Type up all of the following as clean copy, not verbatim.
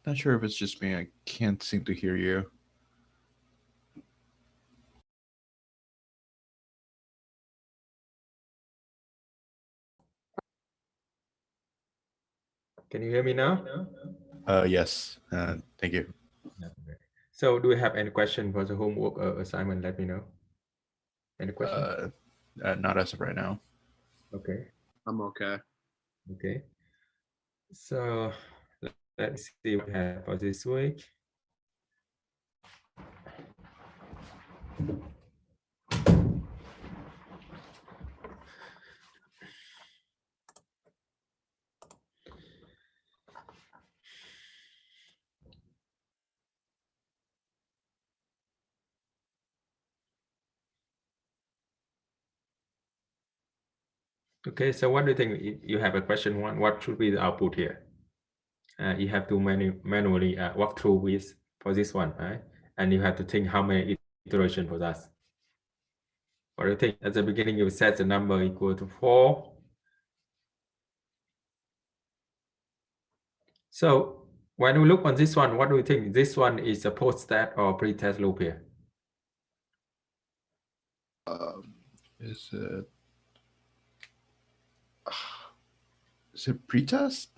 Not sure if it's just me. I can't seem to hear you. Can you hear me now? Yes. Thank you. So do you have any question for the homework assignment? Let me know. Any question? Not as of right now. Okay. I'm okay. Okay. So let me see what we have for this week. Okay, so what do you think? You have a question one, what should be the output here? You have to manually walk through with for this one, right? And you have to think how many iterations for that. What do you think? At the beginning, you set the number equal to 4. So when we look on this one, what do you think? This one is a post-stat or pre-test loop here? Is it pretest?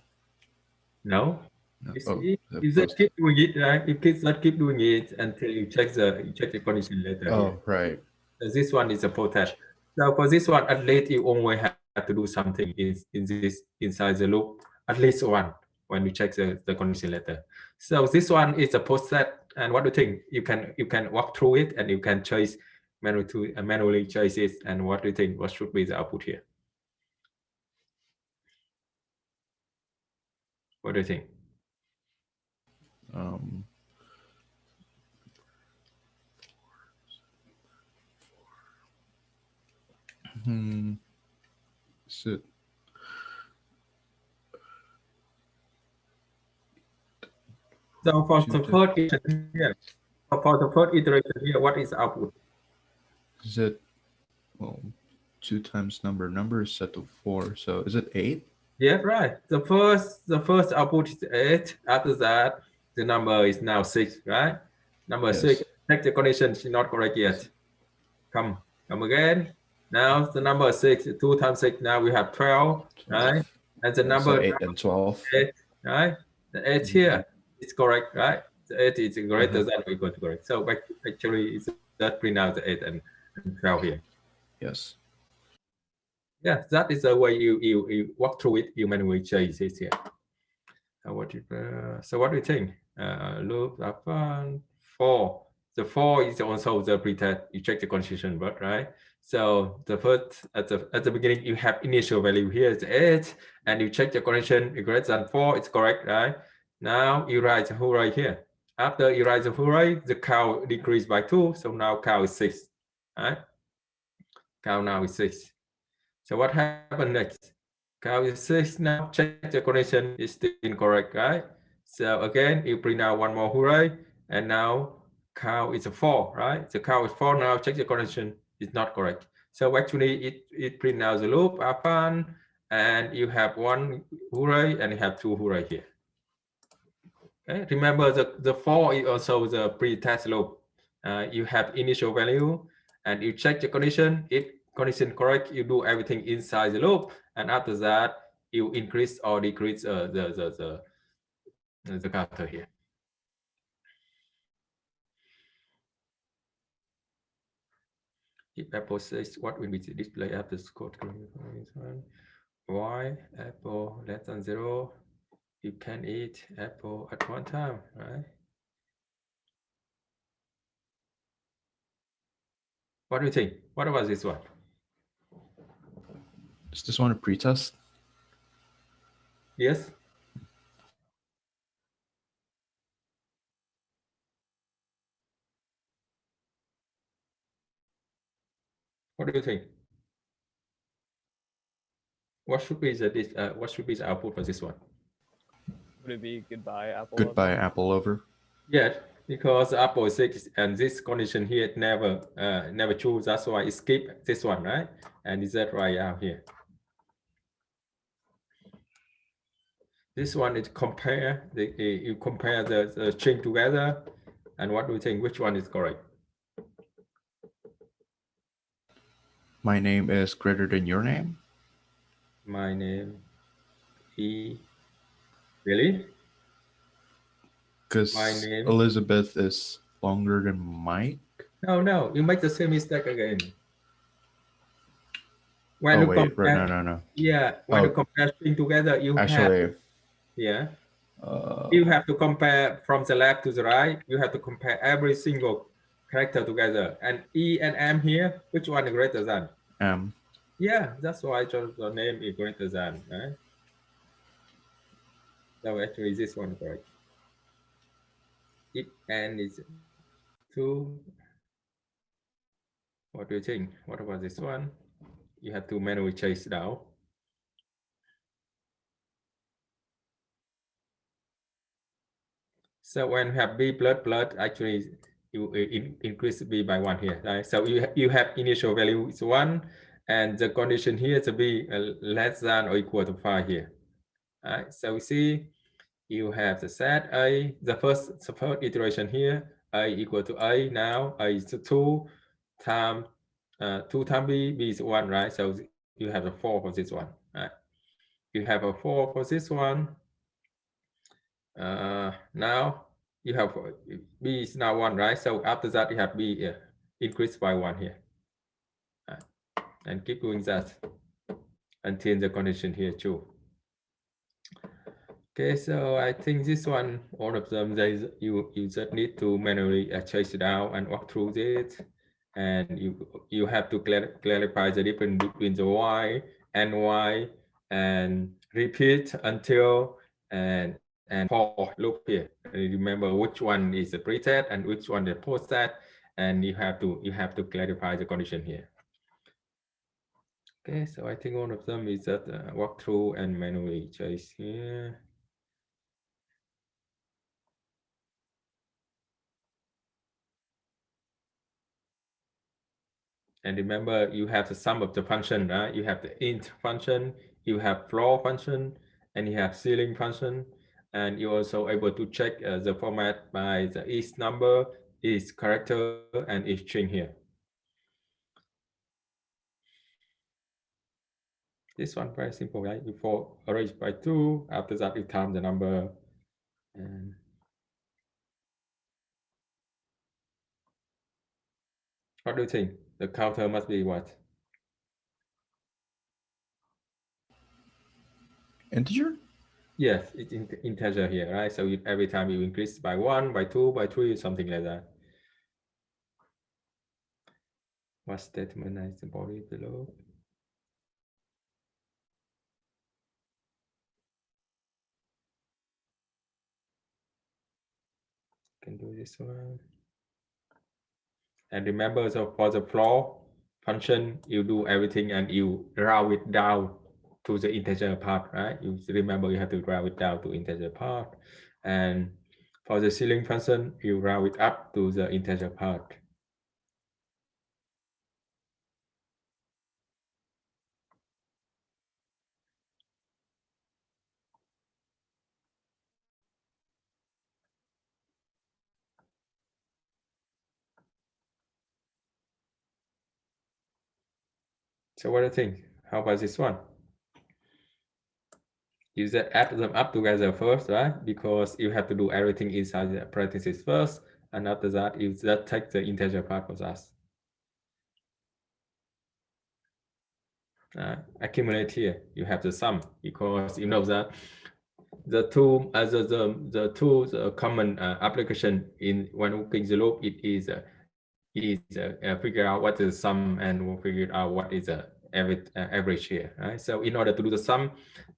No. No. You just keep doing it, right? You just keep doing it until you check the condition later. Oh, here. right. So this one is a post-test. So for this one, at least you only have to do something inside the loop, at least one when you check the condition later. So this one is a post-set, and what do you think? You can walk through it and you can choose manually choose it. And what do you think? What should be the output here? What do you think? Is it? So for the first iteration here, what is output? Is it? Well, 2 times number. Number is set to 4. So is it 8? Yeah, right. The first output is 8. After that, the number is now 6, right? Number Yes. 6. Check the condition is not correct yet. Come again. Now the number 6. 2 times 6. Now we have 12, right? And the number so 8 and 12. 8, right? The 8 here is correct, right? The 8 is greater than or equal to correct. So actually, it's that print out the 8 and 12 here. Yes. Yeah, that is the way you walk through it. You manually change it here. So what do you think? Loop up 4. The 4 is also the pretest. You check the condition, but right. So the first at the beginning you have initial value here is 8, and you check the condition greater than 4. It's correct, right? Now you write the whole right here. After you write the whole right, the count decreased by 2. So now count is 6. Right? Count now is 6. So what happened next? Count is 6 now. Check the condition is still incorrect, right? So again, you print out one more hooray, and now count is a 4, right? The count is 4 now. Check the condition is not correct. So actually, it print out the loop upon, and you have one hooray and you have 2 hooray here. Okay. Remember the 4 is also the pre-test loop. You have initial value, and you check the condition. If condition correct, you do everything inside the loop, and after that you increase or decrease the counter here. If Apple says what will be the display after code, why Apple less than 0, you can eat apple at one time, right? What do you think? What about this one? Is this one a pretest? Yes. What do you think? What should be the output for this one? Would it be goodbye Apple? Goodbye Apple over. Yeah, because Apple 6 and this condition here never choose. That's why it skip this one, right? And is that right out here? This one is compare, you compare the string together, and what do you think? Which one is correct? My name is greater than your name. My name E. Really? My Because name? Elizabeth is longer than Mike. No, you make the same mistake again. When Oh you wait, right, compare, no. yeah, when you Oh, compare string together, you have, actually, yeah, uh, you have to compare from the left to the right. You have to compare every single character together. And E and M here, which one is greater than? M. Yeah, that's why the name is greater than, right? So actually this one is correct. If N is 2, what do you think? What about this one? You have to manually chase down. So when you have B plus, actually you increase B by 1 here, right? So you have initial value is 1, and the condition here to be less than or equal to 5 here. Right? So we see you have the set A, the first iteration here, A equal to A. Now A is 2 times 2 times B is 1, right? So you have a 4 for this one, right? You have a 4 for this one. Now you have B is now 1, right? So after that you have B increased by 1 here, and keep doing that until the condition here too. Okay, so I think this one, all of them, you just need to manually chase it down and walk through it, and you have to clarify the difference between the Y and Y, and repeat until and for loop here. And remember which one is the pre-test and which one the post-test, and you have to clarify the condition here. Okay, so I think all of them is that walk through and manually chase here. And remember, you have the sum of the function, right? You have the int function, you have floor function, and you have ceiling function. And you're also able to check the format by the each number, each character, and each string here. This one very simple, right? You for arrange by 2. After that, you count the number. And what do you think? The counter must be what? Integer? Yes, it's integer here, right? So every time you increase by 1, by 2, by 3, something like that. What statement is the body below? Can do this one. And remember, so for the floor function, you do everything and you round it down to the integer part, right? You remember you have to round it down to integer part. And for the ceiling function, you round it up to the integer part. So what do you think? How about this one? You just add them up together first, right? Because you have to do everything inside the parentheses first, and after that, you just take the integer part for us. Accumulate here. You have the sum because you know that the two common application in when working the loop, it is figure out what is the sum and we'll figure out what is the average here, right? So in order to do the sum,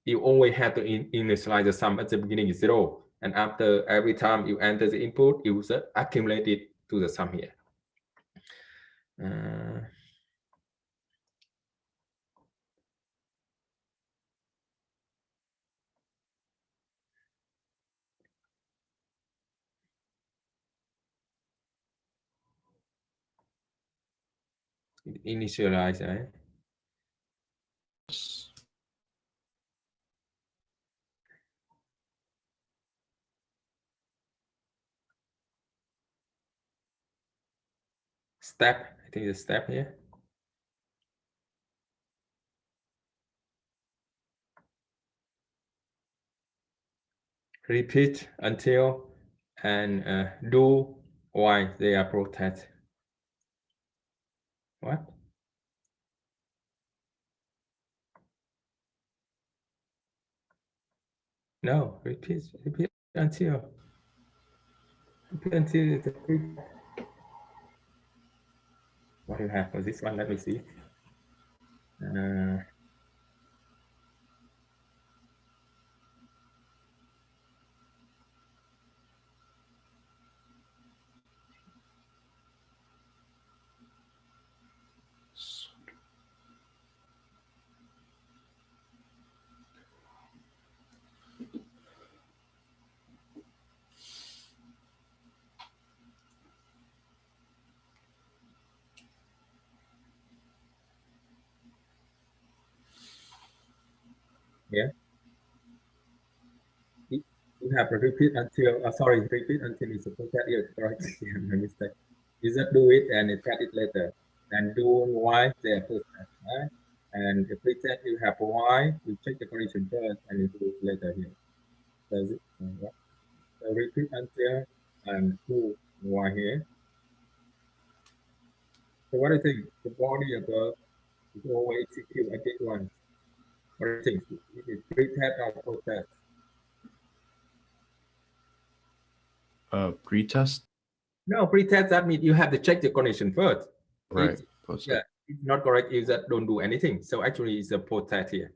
you always have to initialize the sum at the beginning is 0, and after every time you enter the input, you accumulate it to the sum here. Initialize, right? step. I think the step here. Repeat until and do while they are protest. What? No, repeat until the what do you have for this one? Let me see. Yeah. You have to repeat until, sorry, repeat until it's supposed that you're correct. My mistake. You just do it and test it later. And do why they first, right? And if we test you have why, you check the condition first and you do it later here. Does it? So repeat until and do why here. So what do you think? The body above is always execute again once. What do you think? Is it pre-test or post-test? Pre-test? No, pre-test, that means you have to check the condition first. Right. Yeah, it's not correct if that don't do anything. So actually it's a post-test here.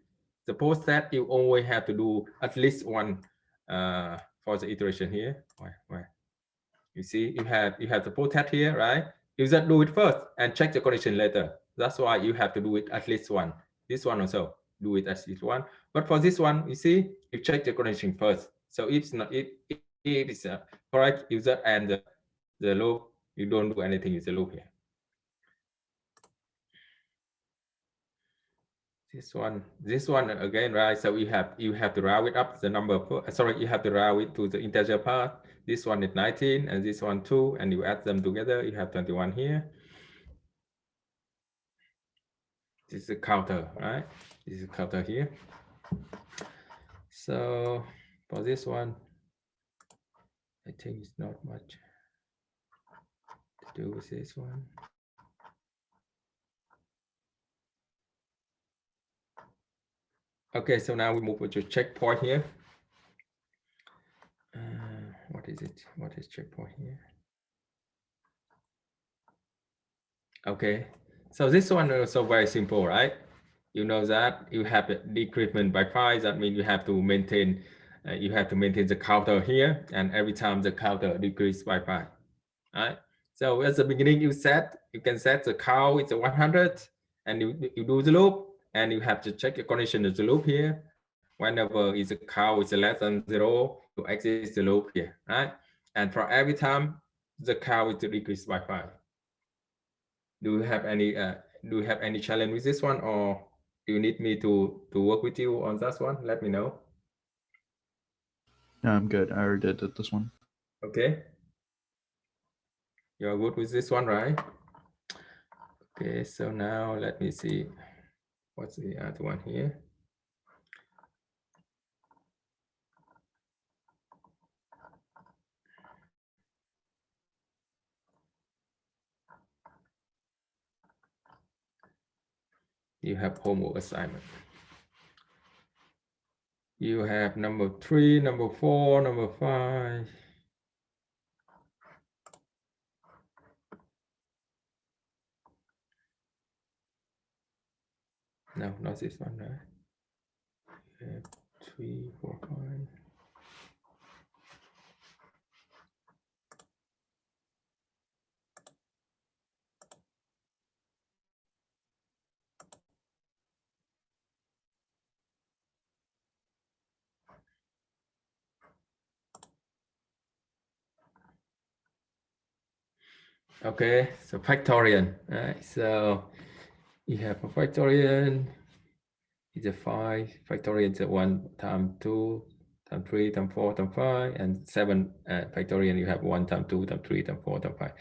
The post-test you always have to do at least one for the iteration here. Where? You see, you have the post-test here, right? You just do it first and check the condition later. That's why you have to do it at least one. This one also do it at least one. But for this one, you see, you check the condition first. So if it's not, if it's correct, you just end the loop. You don't do anything with the loop here. This one again, right? So you have to round it up the number. Sorry, you have to round it to the integer part. This one is 19 and this one 2, and you add them together. You have 21 here. This is a counter, right? This is a counter here. So for this one, I think it's not much to do with this one. Okay, so now we move to checkpoint here. What is it? What is checkpoint here? Okay, so this one is also very simple, right? You know that you have a decrement by 5. That means you have to maintain the counter here, and every time the counter decrease by 5. Right? So at the beginning you can set the count it's 100, and you do the loop, and you have to check the condition of the loop here. Whenever is the count is less than 0, you exit the loop here, right? And for every time the count is decreased by 5. Do you have any challenge with this one, or do you need me to work with you on that one? Let me know. Yeah, I'm good. I already did this one. Okay. You're good with this one, right? Okay, so now let me see. What's the other one here? You have homework assignment. You have number 3, number 4, number 5. No, not this one, right? You have 3, 4, 5. Okay, so factorial, right? So you have a factorial, it's a 5, factorial is a 1 times 2 times 3 times 4 times 5, and 7 factorial you have 1 times 2 times 3 times 4 times 5.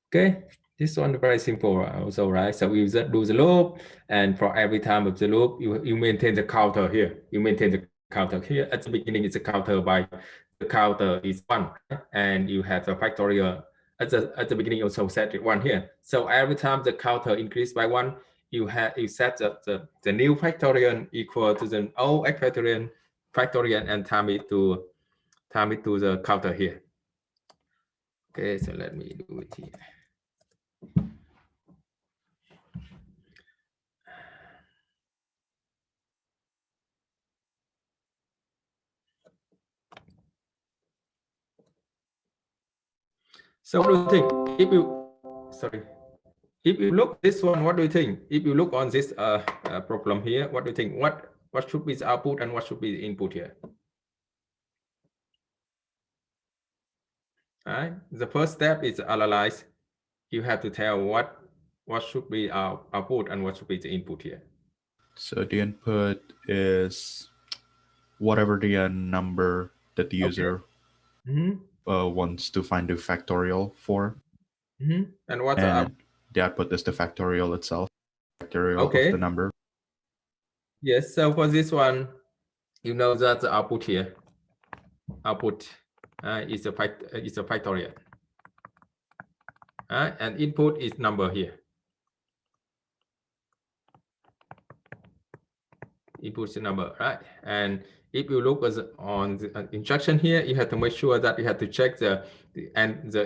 Okay, This one very simple also, right? So we just do the loop, and for every time of the loop, you maintain the counter here. You maintain the counter here. At the beginning, it's a counter by the counter is 1, and you have the factorial at the beginning also set it 1 here. So every time the counter increase by 1, you set the new factorial equal to the old factorial and time it to the counter here. Okay, so let me do it here. So what do you think? If you look this one, what do you think? If you look on this problem here, what do you think? What should be the output and what should be the input here? All right. The first step is analyze. You have to tell what should be our output and what should be the input here. So the input is whatever the number that the user wants to find the factorial for. And what's the output is the factorial itself, factorial of the number. Yes, so for this one, you know that the output here, is a factorial. And input is number here. Input the number, right? And if you look on the instruction here, you have to make sure that you have to check the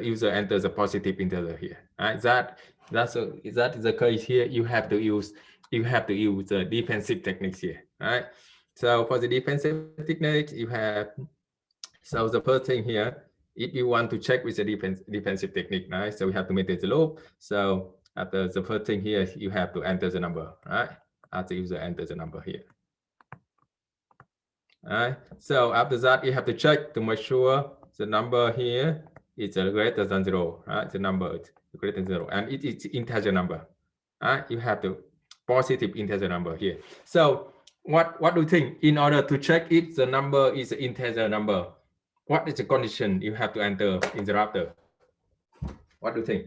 user enters a positive integer here. Right? That is the case here. You have to use the defensive techniques here. Right? So for the defensive techniques, you have the first thing here. If you want to check with the defensive technique, right? So we have to maintain the loop. So after the first thing here, you have to enter the number, right? After user enters the number here. All right. So after that, you have to check to make sure the number here is greater than 0. Right? The number is greater than 0, and it is integer number. Right? You have the positive integer number here. So what do you think? In order to check if the number is an integer number, what is the condition you have to enter in the router? What do you think?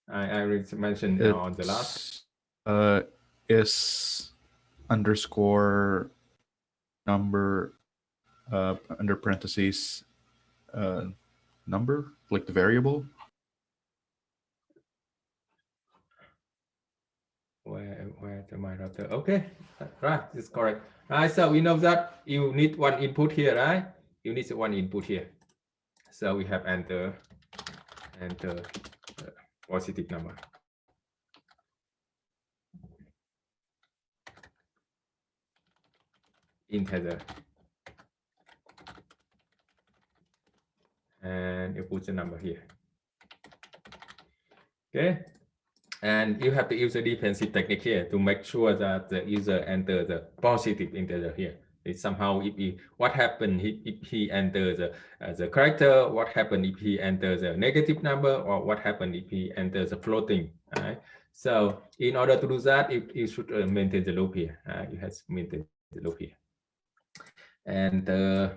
I mentioned on the last. Is underscore number under parentheses number, like the variable. Where to my router? Okay, right, it's correct. Right, so we know that you need one input here, right? You need one input here. So we have enter positive number. Integer. And you put the number here. Okay. And you have to use a defensive technique here to make sure that the user enters the positive integer here. It's somehow what happened if he enters the character, what happened if he enters a negative number, or what happened if he enters a floating. Right? So in order to do that, you should maintain the loop here. You have to maintain the loop here. And the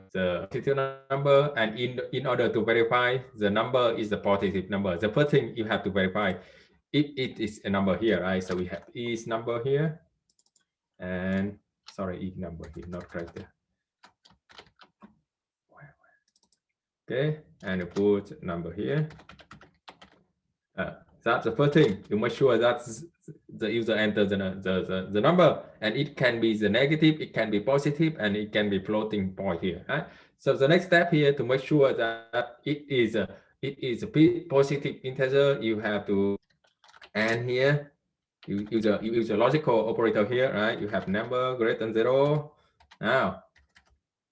positive number, and in order to verify the number is the positive number, the first thing you have to verify if it is a number here, right? So we have is number here, and sorry, if number here, not character. Okay, and you put number here. That's the first thing. You make sure that the user enters the number, and it can be the negative, it can be positive, and it can be floating point here. Right? So the next step here to make sure that it is a positive integer, you have to and here you use a logical operator here, right? You have number greater than 0. Now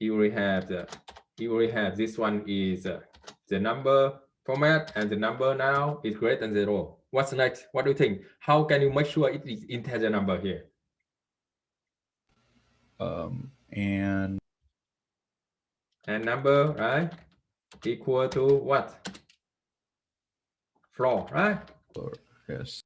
you already have this one is the number format, and the number now is greater than 0. What's next? What do you think? How can you make sure it is integer number here? And number, right? Equal to what? Floor, right? Floor, yes.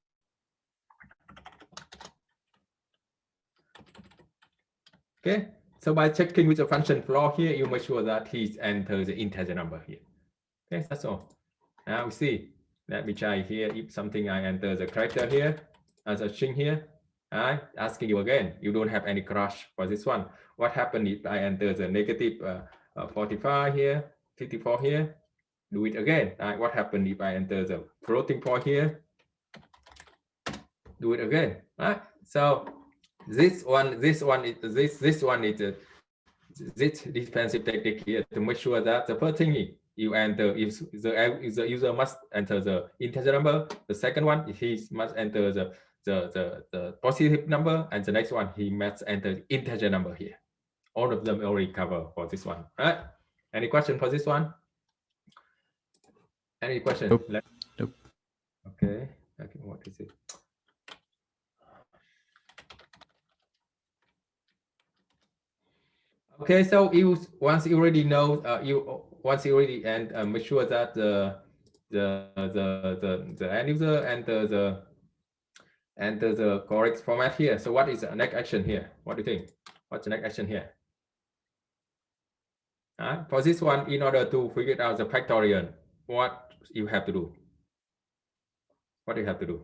Okay. So by checking with the function floor here, you make sure that he enters the integer number here. Okay, that's all. Now we see Let me try here. If something I enter the character here as a string here, asking you again, you don't have any crush for this one. What happened if I enter the negative 45 here, 54 here? Do it again. What happened if I enter the floating point here? Do it again. So this one is this defensive technique here to make sure that the first thing you enter, if the user must enter the integer number, the second one he must enter the positive number, and the next one he must enter integer number here. All of them already cover for this one, right? Any question for this one? Any question? Nope. Okay, what is it? Okay, so once you already know, and make sure that the end user enter the correct format here. So what is the next action here? What do you think? What's the next action here? For this one, in order to figure out the factorial, what you have to do? What do you have to do?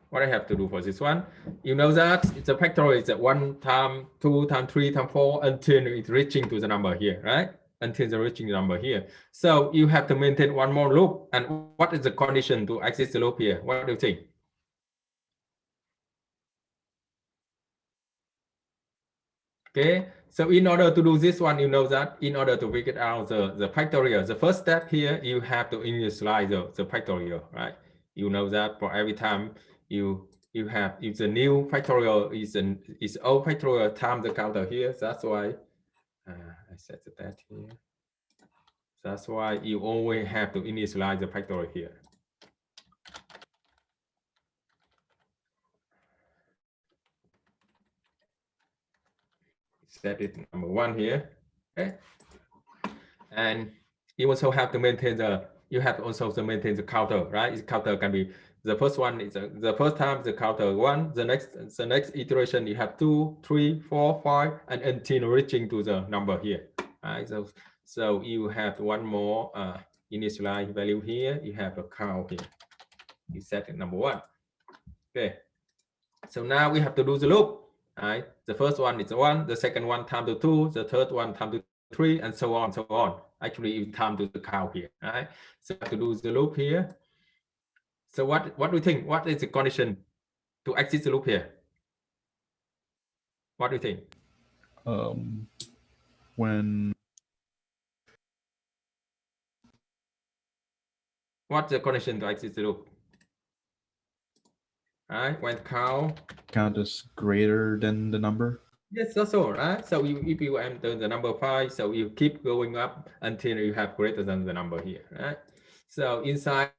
What I have to do for this one, you know that it's a factorial is 1 times 2 times 3 times 4 until it's reaching to the number here, right? Until the reaching number here. So you have to maintain one more loop. And what is the condition to exit the loop here? What do you think? Okay, so in order to do this one, you know that in order to figure out the factorial, the first step here, you have to initialize the factorial, right? You know that for every time you have, if the new factorial is old factorial times the counter here, that's why I set that here. That's why you always have to initialize the factorial here. Set it number 1 here, okay? And you also have to maintain the counter, right? The counter can be the first one is the first time the counter 1, the next iteration you have 2, 3, 4, 5, and until reaching to the number here, right? So you have one more initialize value here. You have a count here. You set it number 1. Okay. So now we have to do the loop. Right? The first one is 1, the second one times to 2, the third one times to 3, and so on, so on. Actually, you time to the count here, right? So to do the loop here. So what do you think? What is the condition to exit the loop here? What do you think? What's the condition to exit the loop? Right? When count is greater than the number. Yes, that's all, right? So if you enter the number 5, so you keep going up until you have greater than the number here, right? So inside,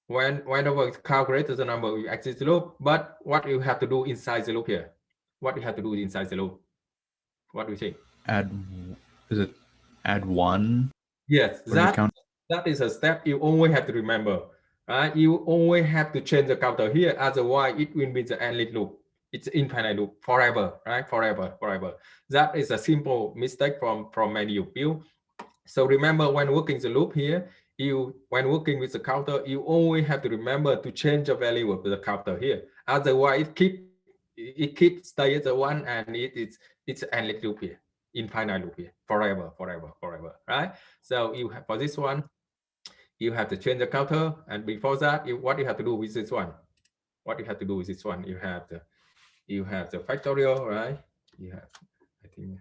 whenever count greater than the number, you exit the loop. But what you have to do inside the loop here? What you have to do inside the loop? What do you think? Is it add 1? Yes, that is a step you always have to remember, right? You always have to change the counter here. Otherwise, it will be the endless loop. It's infinite loop forever, right? Forever. That is a simple mistake from many of you. So remember, when working the loop here, when working with the counter, you always have to remember to change the value of the counter here. Otherwise, it keeps stay at the 1, and it's endless loop here, infinite loop here, forever, right? So you have, for this one, you have to change the counter, and before that, what you have to do with this one? What you have to do with this one? You have the factorial, right? You have, I think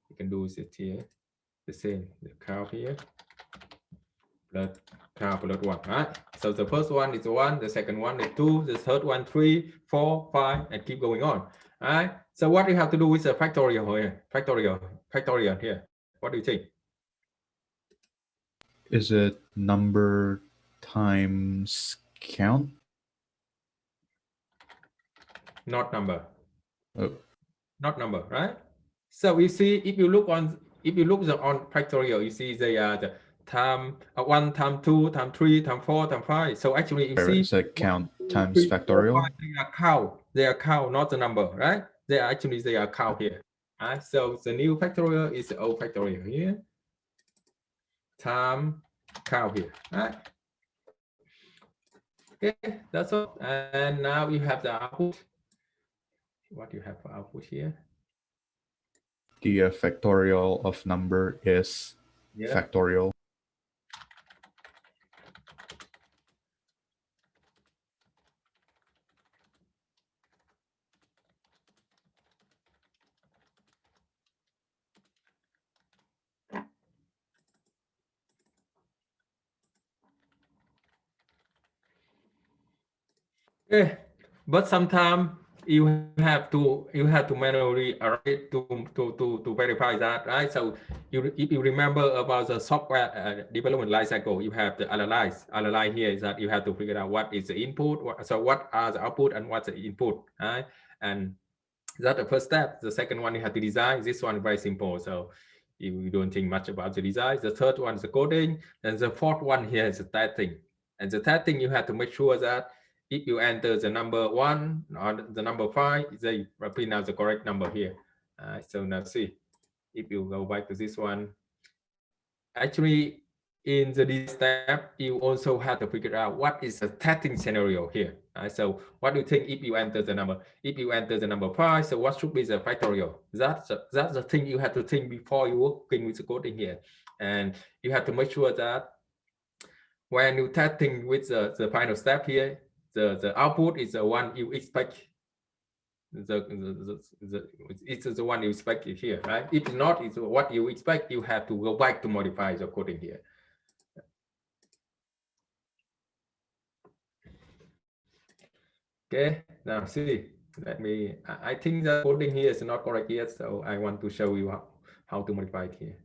you can do it here, the same, the count here, plus count plus 1, right? So the first one is 1, the second one is 2, the third one 3, 4, 5, and keep going on, right? So what you have to do with the factorial here? Factorial here. What do you think? Is it number times count? Not number. Oh. Not number, right? So you see, if you look on factorial, you see they are the time 1 times 2 times 3 times 4 times 5. So actually, you see, it's a count times 3, factorial. 4, 5, they are count, not the number, right? They are count here. Right? So the new factorial is the old factorial here, time cow here. Right? Okay, that's all. And now you have the output. What you have for output here? The factorial of number is factorial. Okay, but sometimes you have to manually arrange it to verify that, right? So if you remember about the software development life cycle, you have the analyze. Analyze here is that you have to figure out what is the input, what are the output and what's the input, right? And that's the first step. The second one, you have to design. This one is very simple. So you don't think much about the design. The third one is the coding. And the fourth one here is the testing. And the testing, you have to make sure that if you enter the number 1 or the number 5, they print out the correct number here. So now see, if you go back to this one, actually in the design step, you also have to figure out what is the testing scenario here. So what do you think if you enter the number? If you enter the number 5, so what should be the factorial? That's the thing you have to think before you working with the coding here. And you have to make sure that when you testing with the final step here, the output is the one you expect. It's the one you expect here, right? If not, it's what you expect. You have to go back to modify the coding here. Okay, now see, I think the coding here is not correct yet, so I want to show you how to modify it here.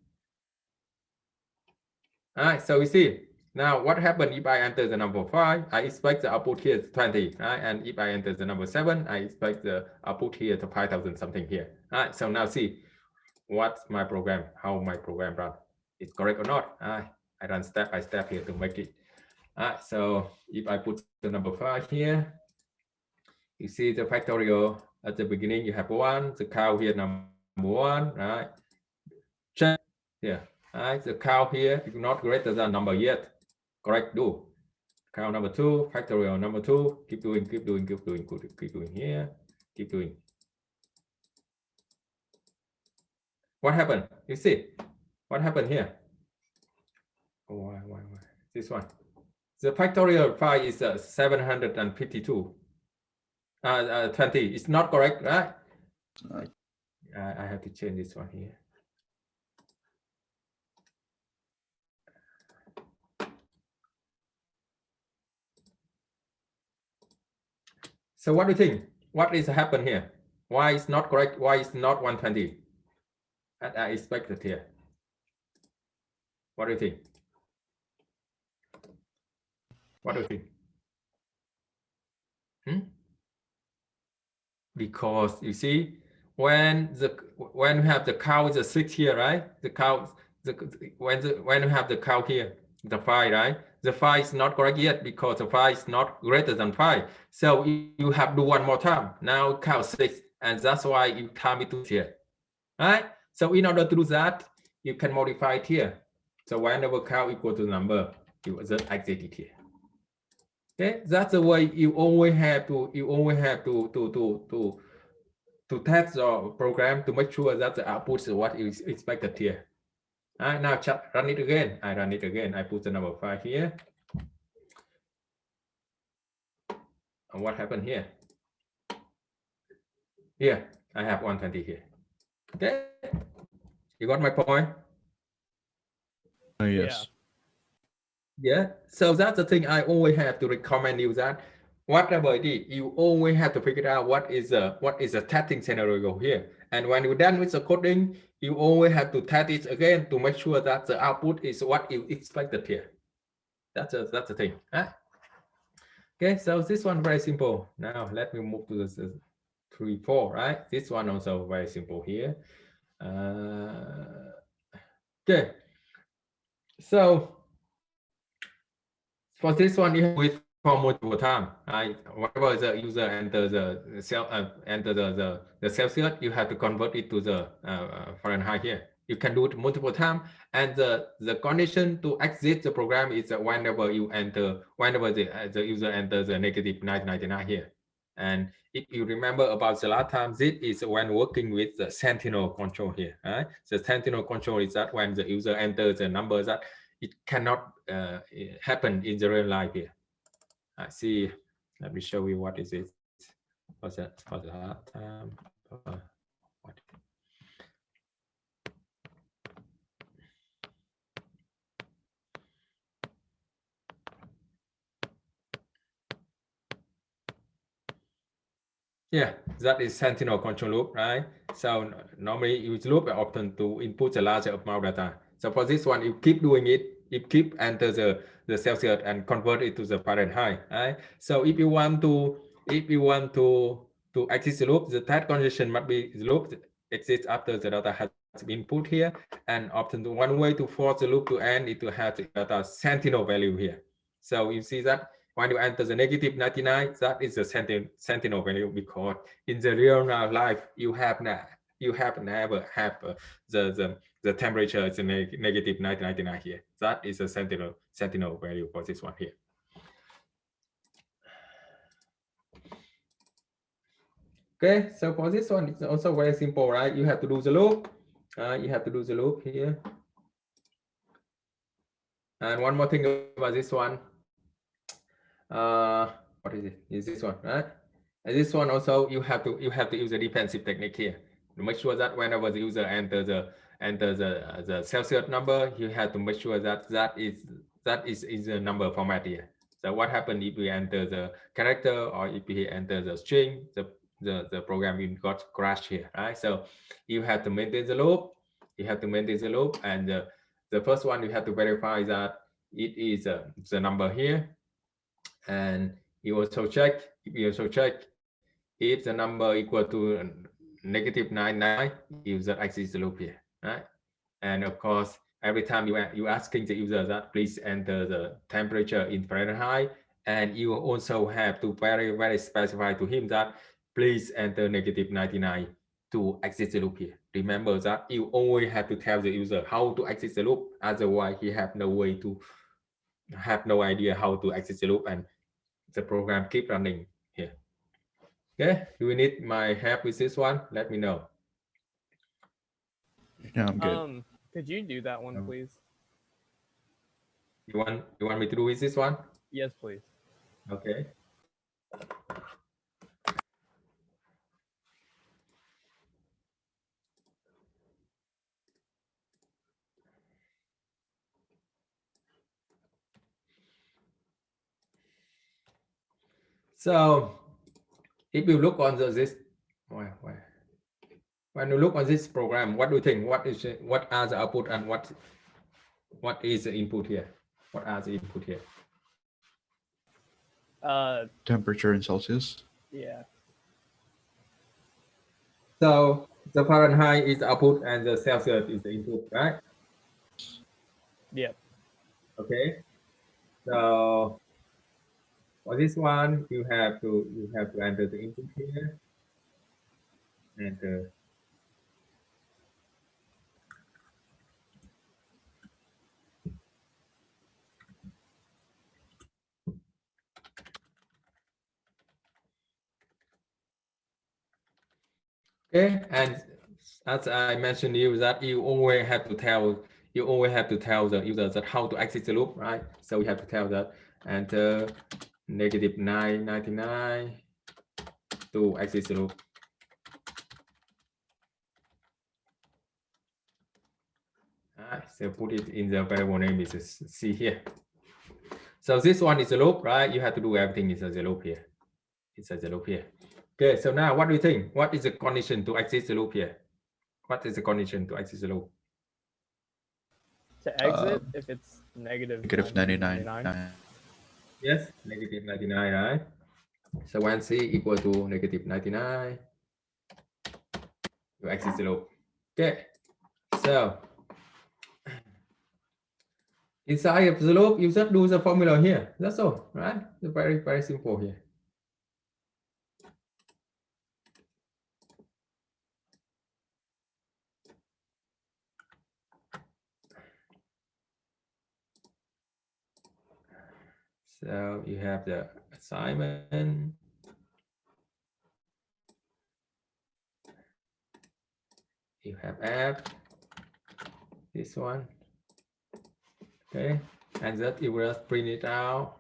All right, so we see, now what happened if I enter the number 5, I expect the output here is 20, right? And if I enter the number 7, I expect the output here to 5,000 something here. All right, so now see, what's my program, how my program run, it's correct or not. I run step by step here to make it. All right, so if I put the number 5 here, you see the factorial at the beginning, you have 1, the cow here number 1, right? Check here, right? The cow here is not greater than number yet. Correct, do. Cow number 2, factorial number 2, keep doing here, keep doing. What happened? You see, what happened here? Oh, why? This one. The factorial 5 is 752. 20. It's not correct, right? I have to change this one here. So what do you think? What is happened here? Why is not correct? Why is not 120? I expected here. What do you think? What do you think? Because you see, when you have the cow is a 6 here, right? The cow, when you have the cow here, the 5, right? The 5 is not correct yet because the 5 is not greater than 5. So you have to do one more time. Now cow 6, and that's why you time it to here, right? So in order to do that, you can modify it here. So whenever cow equal to number, you just exit it here. Okay, that's the way you always have to test your program to make sure that the output is what is expected here. All right, now run it again. I run it again. I put the number 5 here. And what happened here? Here, I have 120 here. Okay, you got my point? Yes. Yeah, so that's the thing I always have to recommend you that whatever it is, you always have to figure out what is a testing scenario here. And when you're done with the coding, you always have to test it again to make sure that the output is what you expected here. That's the thing. Huh? Okay, so this one very simple. Now let me move to the 3, 4, right? This one also very simple here. Okay, so for this one, you have with for multiple time. Right? Whenever the user enter the cell, enter the Celsius, you have to convert it to the Fahrenheit here. You can do it multiple times, and the condition to exit the program is whenever the user enters the negative 999 here. And if you remember about the last time, this is when working with the Sentinel control here. Right? The Sentinel control is that when the user enters the number that it cannot happen in the real life here. I see. Let me show you what is it for the last time. What? Yeah, that is Sentinel control loop, right? So normally you loop often to input a larger amount of data. So for this one, you keep doing it. You keep enter the Celsius and convert it to the Fahrenheit, right? So if you want to exit the loop, the test condition must be the loop exists after the data has been input here, and often one way to force the loop to end is to have the data Sentinel value here. So you see that when you enter the negative 99, that is the Sentinel value, because in the real life you have never have the temperature is a negative 999 here. That is a Sentinel value for this one here. Okay, so for this one, it's also very simple, right? You have to do the loop. You have to do the loop here. And one more thing about this one. What is it? Is this one, right? And this one also you have to use a defensive technique here to make sure that whenever the user enters the Celsius number, you have to make sure that that is a number format here. So what happens if we enter the character or if we enter the string, the program will got crashed here, right? So you have to maintain the loop. You have to maintain the loop, and the first one you have to verify that it is the number here, and you also check if the number equal to negative 99, user exits the loop here, right? And of course, every time you asking the user that please enter the temperature in Fahrenheit, and you also have to very specify to him that please enter negative 99 to exit the loop here. Remember that you always have to tell the user how to exit the loop, otherwise he have no idea how to exit the loop, and the program keep running here. Okay, do we need my help with this one? Let me know. Yeah, I'm good. Could you do that one, please? You want me to do with this one? Yes, please. Okay. So if you look on this, when you look on this program, what do you think? What are the output and what is the input here? What are the input here? Temperature in Celsius. Yeah. So the Fahrenheit is the output and the Celsius is the input, right? Yep. Okay. So for this one, you have to enter the input here, and okay, and as I mentioned you that you always have to tell the user that how to exit the loop, right? So we have to tell that enter negative 999 to exit the loop. So put it in the variable name is C here. So this one is a loop, right? You have to do everything inside the loop here. Inside the loop here. Okay, so now what do you think? What is the condition to exit the loop here? What is the condition to exit the loop? To exit, if it's negative 99. Yes, negative 99, right? So when C equal to negative 99, you exit the loop. Okay, so Inside of the loop, you just do the formula here. That's all, right? It's very, very simple here. So you have the assignment. You have app, this one. Okay, and that you will print it out.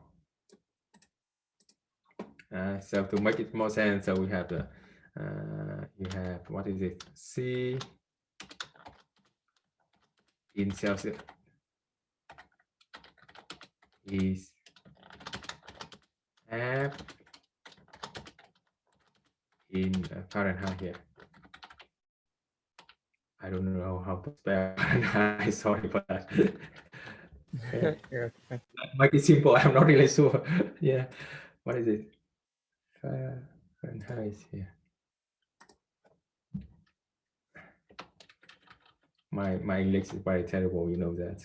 So to make it more sense, so we have the you have, what is it? C in Celsius is app in Fahrenheit here. I don't know how to spell Fahrenheit. Sorry for that. Okay. Make it simple. I'm not really sure. Yeah. What is it? Fahrenheit here. My English is very terrible. You know that.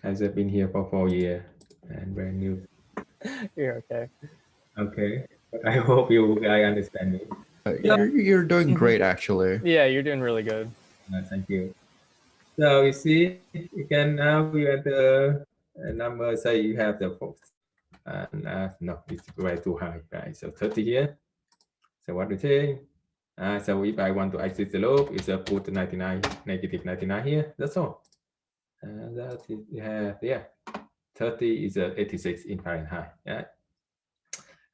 I've been here for 4 years and brand new. You're okay. Okay. But I hope you guys understand me. You're doing great, actually. Yeah, you're doing really good. Thank you. So you see, you can now you enter a number. Say you have the and no, it's way too high, right? So 30 here. So what do you think? So if I want to exit the loop, it's put 99, negative 99 here. That's all. And that is, you have, yeah, 30 is 86 in Fahrenheit. Yeah.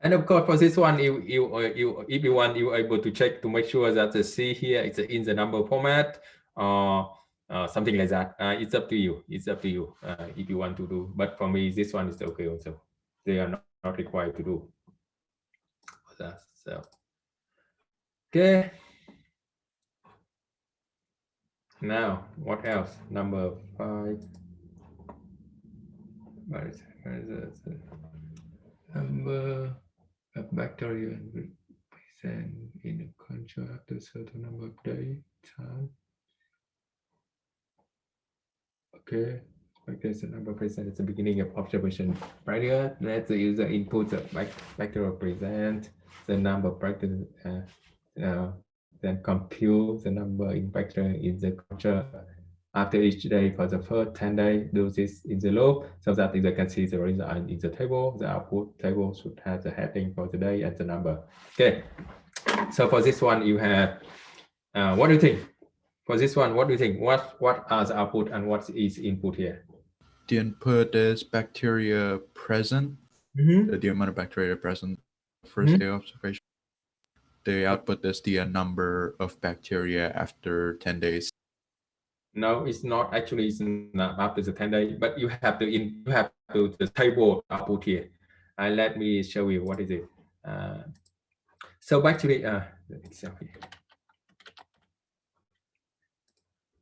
And of course, for this one, if you want, you are able to check to make sure that the C here is in the number format or something like that. It's up to you. It's up to you if you want to do. But for me, this one is okay also. They are not required to do that. So, okay. Now, what else? Number 5. Where is it? Number of bacteria present in a culture after a certain number of days, time. Okay, there's a number present at the beginning of observation period. Let the user input the bacteria present, the number of bacteria, then compute the number in bacteria in the culture after each day for the first 10 days. Do this in the loop so that you can see the result in the table. The output table should have the heading for the day and the number. Okay, so for this one you have, what do you think? For this one, what do you think? What are the output and what is input here? The input is bacteria present, the amount of bacteria present first day observation. The output is the number of bacteria after 10 days. No, it's not. Actually, it's not after the 10 days, but you have to the table output here. Let me show you what is it. So actually,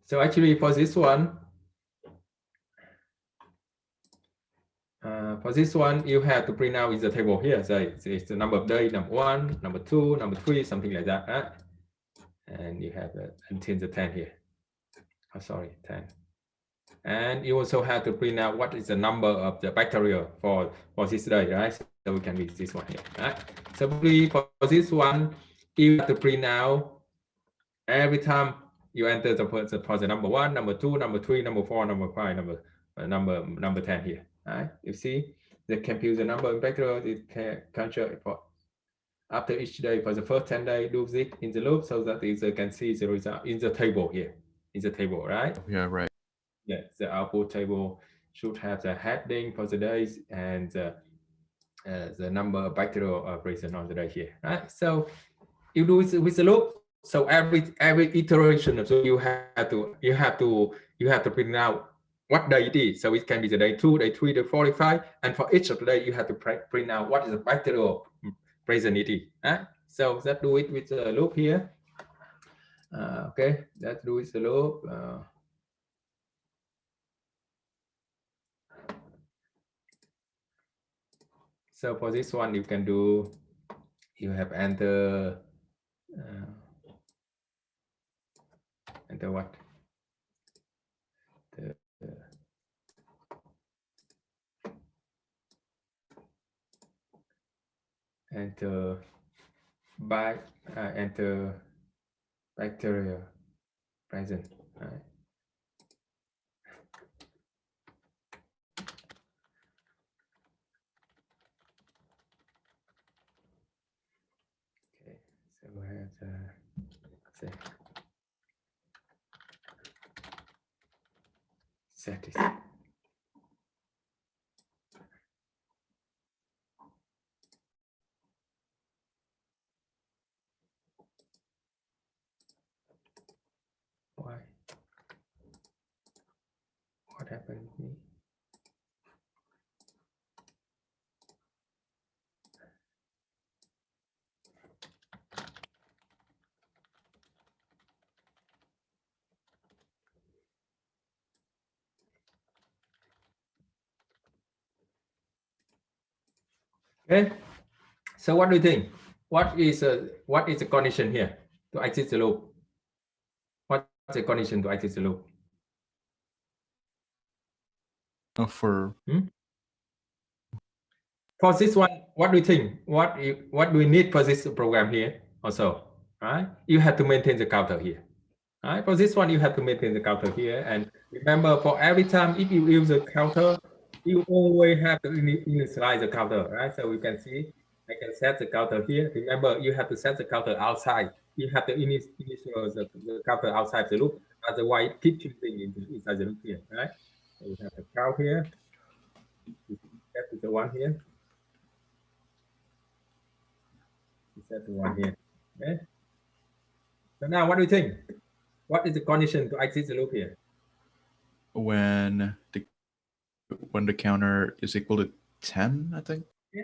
so actually for this one, you have to print out in the table here. So it's the number of days, number 1, number 2, number 3, something like that. Right? And you have until the 10 here. Oh, sorry, 10. And you also have to print out what is the number of the bacteria for this day, right? So we can read this one here, right? So for this one, you have to print out every time you enter for the number 1, number 2, number 3, number 4, number 5, number 10 here, right? You see, they compute the number of bacteria it can capture for after each day for the first 10 days. Do this in the loop so that they can see the result in the table here, in the table, right? Yeah, right. Yeah, the output table should have the heading for the days and the number of bacteria present on the day here, right? So you do it with the loop. So every iteration, so you have to print out what day it is. So it can be the day 2, day 3, day 4, day 5, and for each of the day you have to print out what is the bacteria present it is. Right? So let's do it with the loop here. Okay, let's do it with the loop. So for this one, you can do, you have enter what? enter by enter bacteria present, right? Okay, so we have say set it. Why? What happened with me? Okay, so what do you think? What is the condition here to exit the loop? What's the condition to exit the loop? For this one, what do you think? What do we need for this program here? Also, right? You have to maintain the counter here. Right? For this one, you have to maintain the counter here. And remember, for every time if you use a counter, you always have to initialize the counter, right? So we can see I can set the counter here. Remember, you have to set the counter outside. You have to initialize the counter outside the loop. Otherwise, it keeps shifting inside the loop here, right? So we have the count here. That is the one here. Set the one here. Okay. So now, what do you think? What is the condition to exit the loop here? When the counter is equal to 10, I think. Yeah.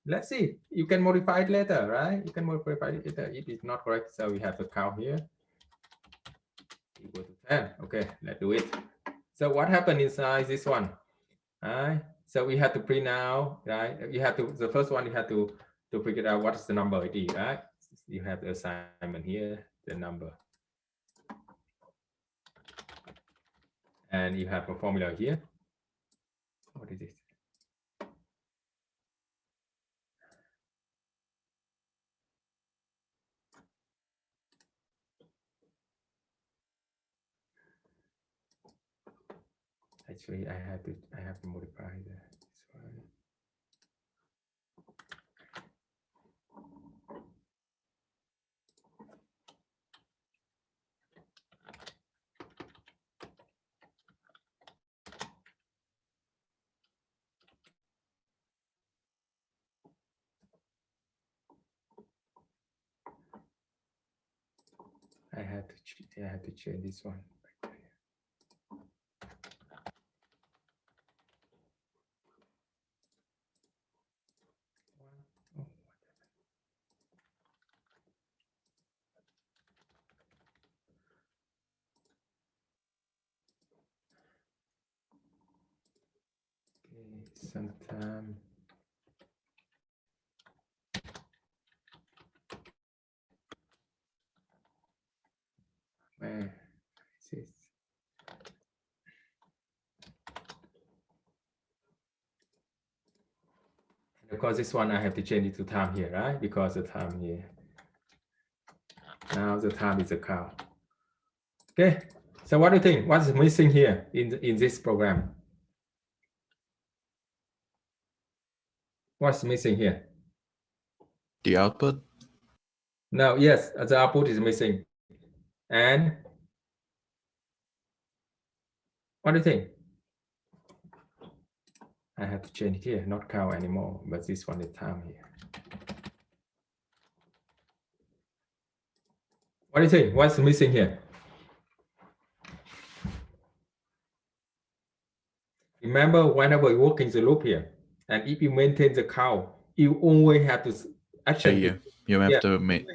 Let's see. You can modify it later, right? You can modify it later if it's not correct. So we have the count here equal to 10. Okay, let's do it. So what happened inside this one? Right. So we have to print now, right? You have to, the first one you have to figure out what is the number ID, right? You have the assignment here, the number. And you have a formula here. What is it? Actually, I have to modify this one. I have to change this one. Sometime where is this? Because this one I have to change it to time here, right? Because the time here. Now the time is a cow. Okay. So what do you think? What's missing here in this program? What's missing here? The output? No, yes, the output is missing. And what do you think? I have to change it here, not cow anymore, but this one is time here. What do you think? What's missing here? Remember, whenever you work in the loop here, and if you maintain the cow, you always have to action. Yeah. You have to make.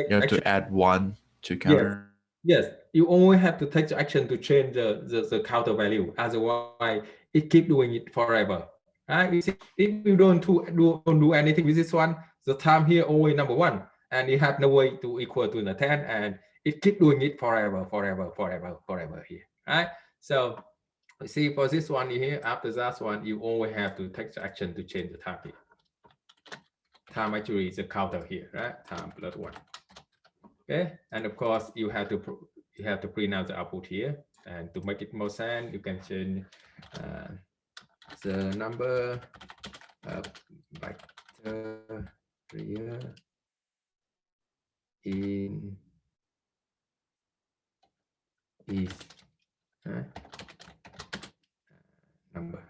You have to add one to counter. Yes, you only have to take the action to change the counter value. Otherwise, it keep doing it forever. Right? If you don't do anything with this one, the time here always number one, and you have no way to equal to the 10, and it keep doing it forever here. Right? So you see, for this one here, after that one, you only have to take the action to change the time here. time actually is a counter here, right? Time plus 1. Okay, and of course you have to print out the output here, and to make it more sense, you can change the number of bacteria in is number.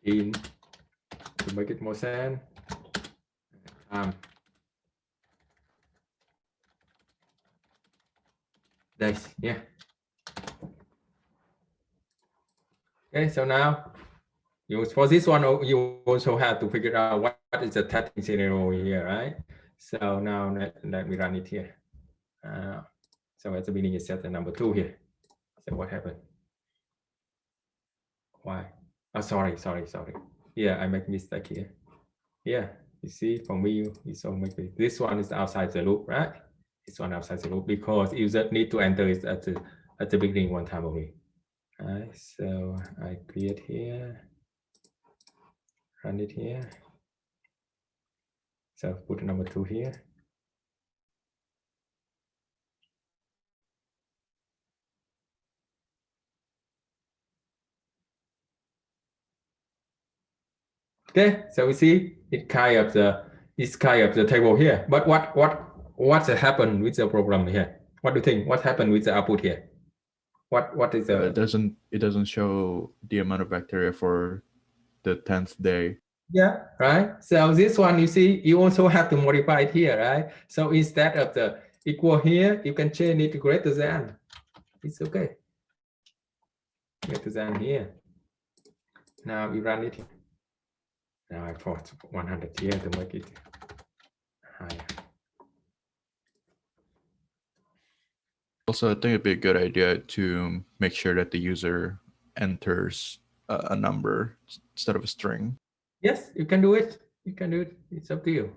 In to make it more sense, days, yeah. Okay, so now for this one, you also have to figure out what is the testing scenario here, right? So now let me run it here. So at the beginning, it set the number 2 here. So what happened? Why? Oh, sorry. Yeah, I make mistake here. Yeah, you see, for me, it's all make it. This one is outside the loop, right? This one outside the loop because user need to enter it at the beginning one time only. Alright, so I create here, run it here. So put number 2 here. Okay, so we see it's kind of the table here. But what's happened with the program here? What do you think? What happened with the output here? What is the? It doesn't show the amount of bacteria for the 10th day. Yeah, right. So this one, you see, you also have to modify it here, right? So instead of the equal here, you can change it to greater than. It's okay. Greater than here. Now we run it. Now I put 100 here to make it higher. Also, I think it'd be a good idea to make sure that the user enters a number instead of a string. Yes, you can do it. You can do it. It's up to you.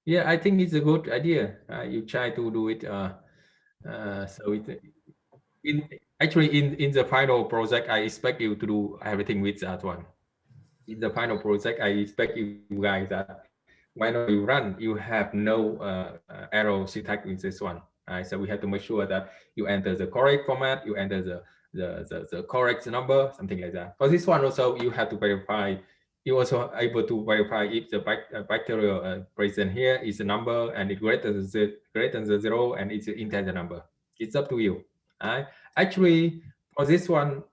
Yeah, I think it's a good idea. You try to do it. So it in the final project, I expect you to do everything with that one. In the final project, I expect you guys that whenever you run, you have no error syntax in this one. So we have to make sure that you enter the correct format, you enter the correct number, something like that. For this one also, you have to verify. You also able to verify if the bacterial present here is a number and it's greater than 0 and it's an integer number. It's up to you. Actually, for this one,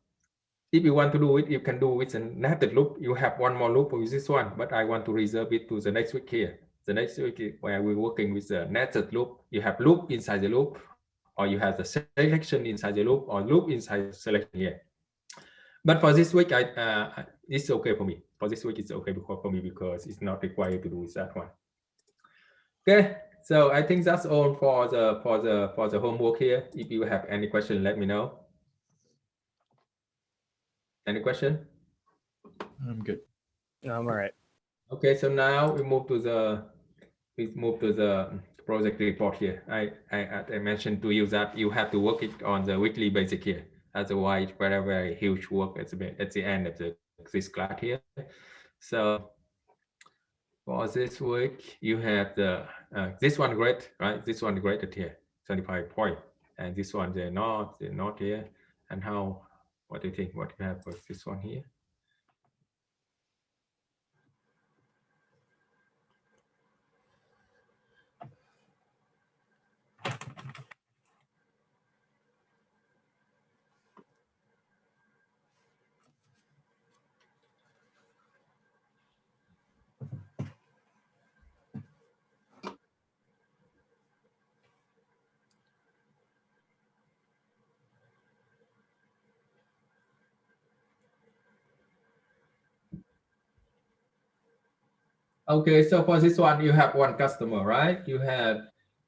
if you want to do it, you can do with a nested loop. You have one more loop with this one, but I want to reserve it to the next week here. The next week where we're working with the nested loop, you have loop inside the loop, or you have the selection inside the loop, or loop inside the selection here. But for this week, it's okay for me. For this week, it's okay for me because it's not required to do that one. Okay, so I think that's all for the homework here. If you have any question, let me know. Any question? I'm good. No, I'm all right. Okay, so now we move to the project report here. I mentioned to you that you have to work it on the weekly basis here. Otherwise, very huge work at the end of this class here. So for this week, you have the this one great, right? This one graded here, 25 point, and this one they're not here. And how? What do you think? What you have for this one here? Okay, so for this one, you have one customer, right? You have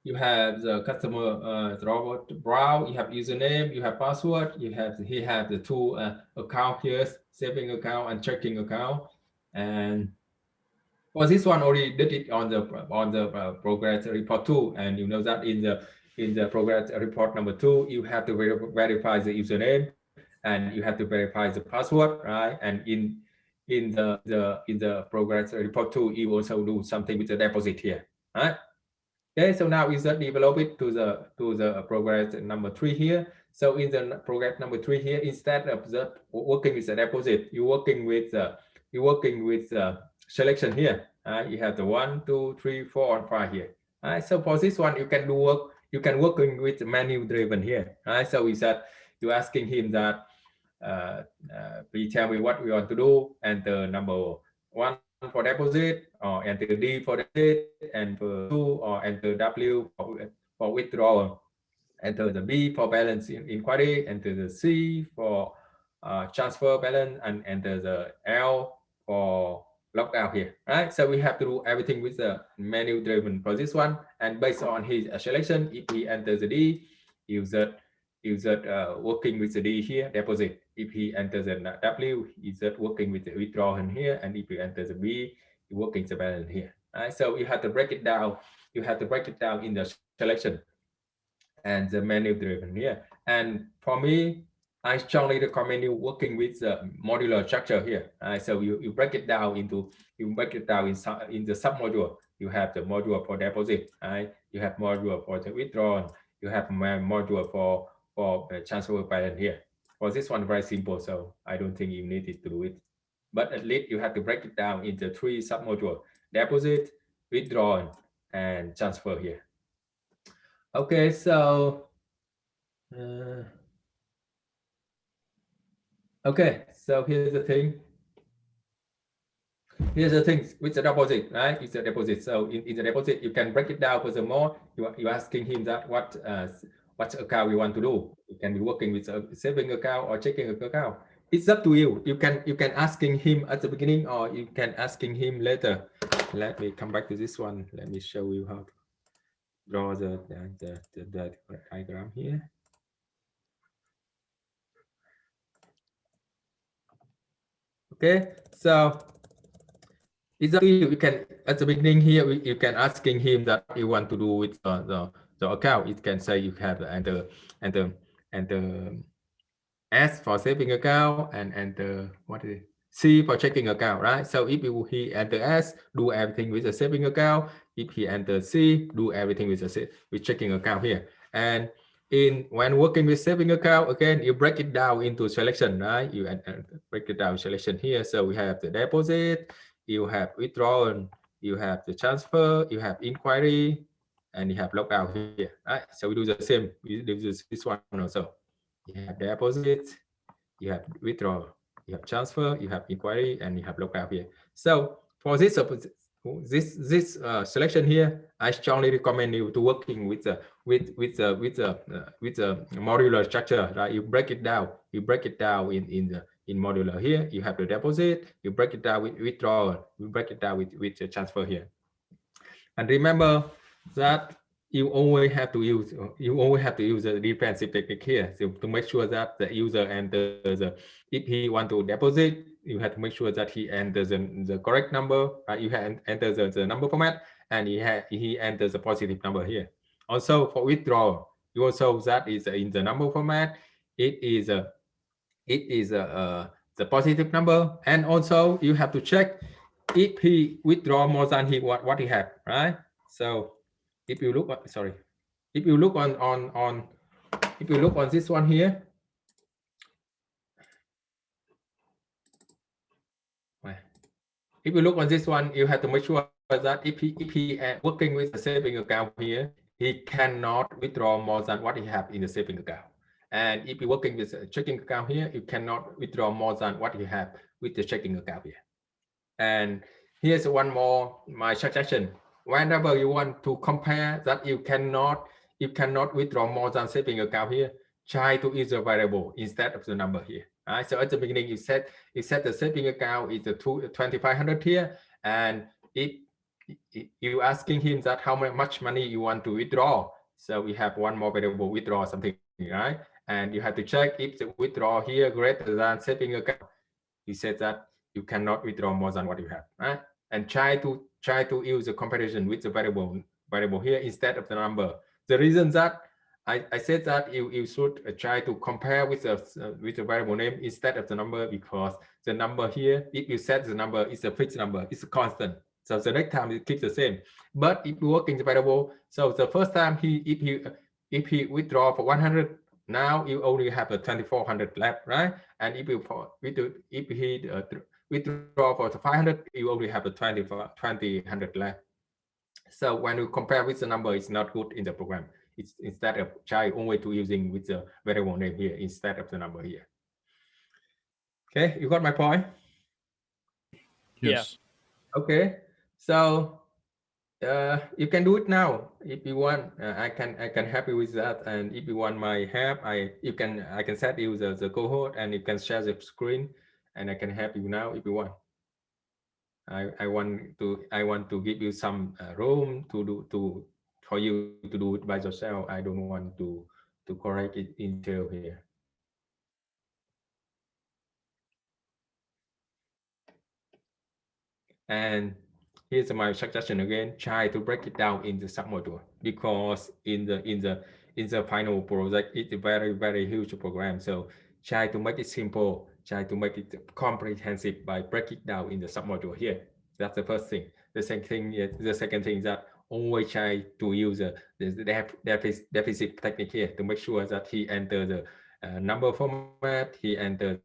the customer Robert Brown. You have username, you have password. He has the two account here, saving account and checking account. And for this one, already did it on the progress report 2, and you know that in the progress report number 2, you have to verify the username and you have to verify the password, right? And in the progress report tool, you also do something with the deposit here, right? Okay, so now we just develop it to the progress number 3 here. So in the progress number 3 here, instead of just working with the deposit, you're working with selection here. You have the 1, 2, 3, 4, and 5 here. So for this one, you can working with menu driven here. So we said you're asking him that please tell me what we want to do, enter number 1 for deposit, or enter D for deposit, enter 2, or enter W for withdrawal, enter the B for balance inquiry, enter the C for transfer balance, and enter the L for logout here, right? So we have to do everything with the menu driven for this one, and based on his selection, if he enters the D, user working with the D here, deposit. If he enters the W, he's working with the withdrawal here, and if he enters the B, he's working the balance here. Right? So you have to break it down. You have to break it down in the selection and the menu driven here. And for me, I strongly recommend you working with the modular structure here. So you break it down in the sub module. You have the module for deposit. You have module for the withdrawal. You have module for the transfer balance here. For this one, very simple, so I don't think you needed to do it. But at least you have to break it down into 3 sub-modules: deposit, withdrawal, and transfer here. Okay, so okay, so here's the thing. Here's the thing with the deposit, right? It's a deposit. So in the deposit, you can break it down furthermore. You're asking him that what account you want to do. You can be working with a saving account or checking account. It's up to you. You can asking him at the beginning, or you can asking him later. Let me come back to this one. Let me show you how to draw the diagram here. Okay, so it's up to you. You can at the beginning here, you can asking him that you want to do with the account. You can say you have enter S for saving account and enter what is it? C for checking account, right? So if he enter S, do everything with the saving account. If he enter C, do everything with checking account here. And when working with saving account, again, you break it down into selection, right? You break it down selection here. So we have the deposit, you have withdrawal, you have the transfer, you have inquiry, and you have logout here, right? So we do the same. We do this one also. You have deposit, you have withdrawal, you have transfer, you have inquiry, and you have logout here. So for this selection here, I strongly recommend you to working with the modular structure. Right? You break it down. You break it down in modular here. You have the deposit. You break it down with withdrawal. You break it down with the transfer here. And remember that you always have to use the defensive technique here to make sure that the user enters if he want to deposit, you have to make sure that he enters the correct number. You have enters the number format, and he enters a positive number here. Also for withdrawal, you also that is in the number format. It is the positive number, and also you have to check if he withdraw more than what he have, right? So if you look if you look on this one here, if you look on this one, you have to make sure that if he working with the saving account here, he cannot withdraw more than what he have in the saving account. And if you're working with a checking account here, you cannot withdraw more than what you have with the checking account here. And here's one more, my suggestion. Whenever you want to compare that you cannot withdraw more than saving account here, try to use a variable instead of the number here. Right? So at the beginning, you set the saving account is the 2,500 here, and if you asking him that how much money you want to withdraw, so we have one more variable withdraw something, right? And you have to check if the withdraw here greater than saving account. He said that you cannot withdraw more than what you have, right? And try to use a comparison with the variable here instead of the number. The reason that I said that you should try to compare with the variable name instead of the number, because the number here, if you set the number, it's a fixed number, it's a constant. So the next time it keeps the same. But if you work in the variable, so the first time if he withdraw for 100, now you only have a 2400 left, right? And if he withdraw for 500, you only have a 2000 left. So when you compare with the number, it's not good in the program. It's instead of try only to using with the variable name here instead of the number here. Okay, you got my point? Yes. Yeah. Okay, so you can do it now if you want. I can help you with that, and if you want my help, I can set you the cohort, and you can share the screen, and I can help you now if you want. I want to give you some room for you to do it by yourself. I don't want to correct it in detail here. And here's my suggestion again: try to break it down in the submodule, because in the final project it's a very huge program. So try to make it simple. Try to make it comprehensive by breaking it down in the submodule here. That's the first thing. The second thing is that always try to use the deficit technique here to make sure that he enter the number format, he enter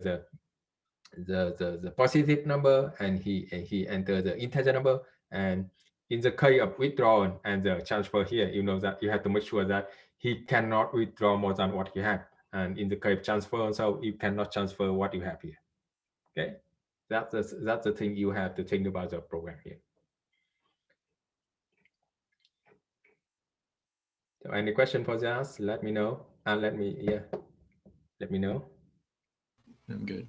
the positive number, and he enter the integer number. And in the case of withdrawal and the transfer here, you know that you have to make sure that he cannot withdraw more than what you have. And in the case of transfer, so you cannot transfer what you have here. Okay, that's the thing you have to think about the program here. So any question for us? Let me know. And let me know. I'm good.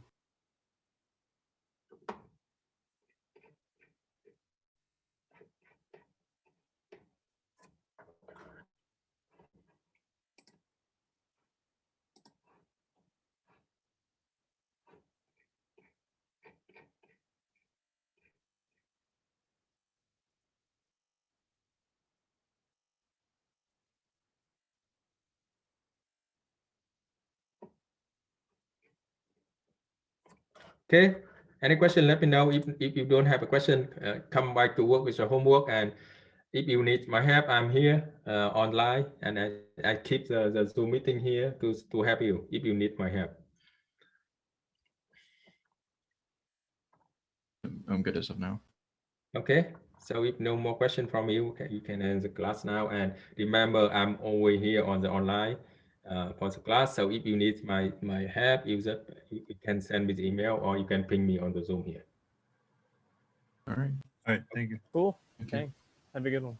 Okay, any question, let me know. If you don't have a question, come back to work with your homework. And if you need my help, I'm here online, and I keep the Zoom meeting here to help you if you need my help. I'm good as of now. Okay, so if no more question from you can end the class now. And remember, I'm always here on the online for the class. So if you need my help, you can send me the email, or you can ping me on the Zoom here. All right. Thank you. Cool. Thanks. Have a good one.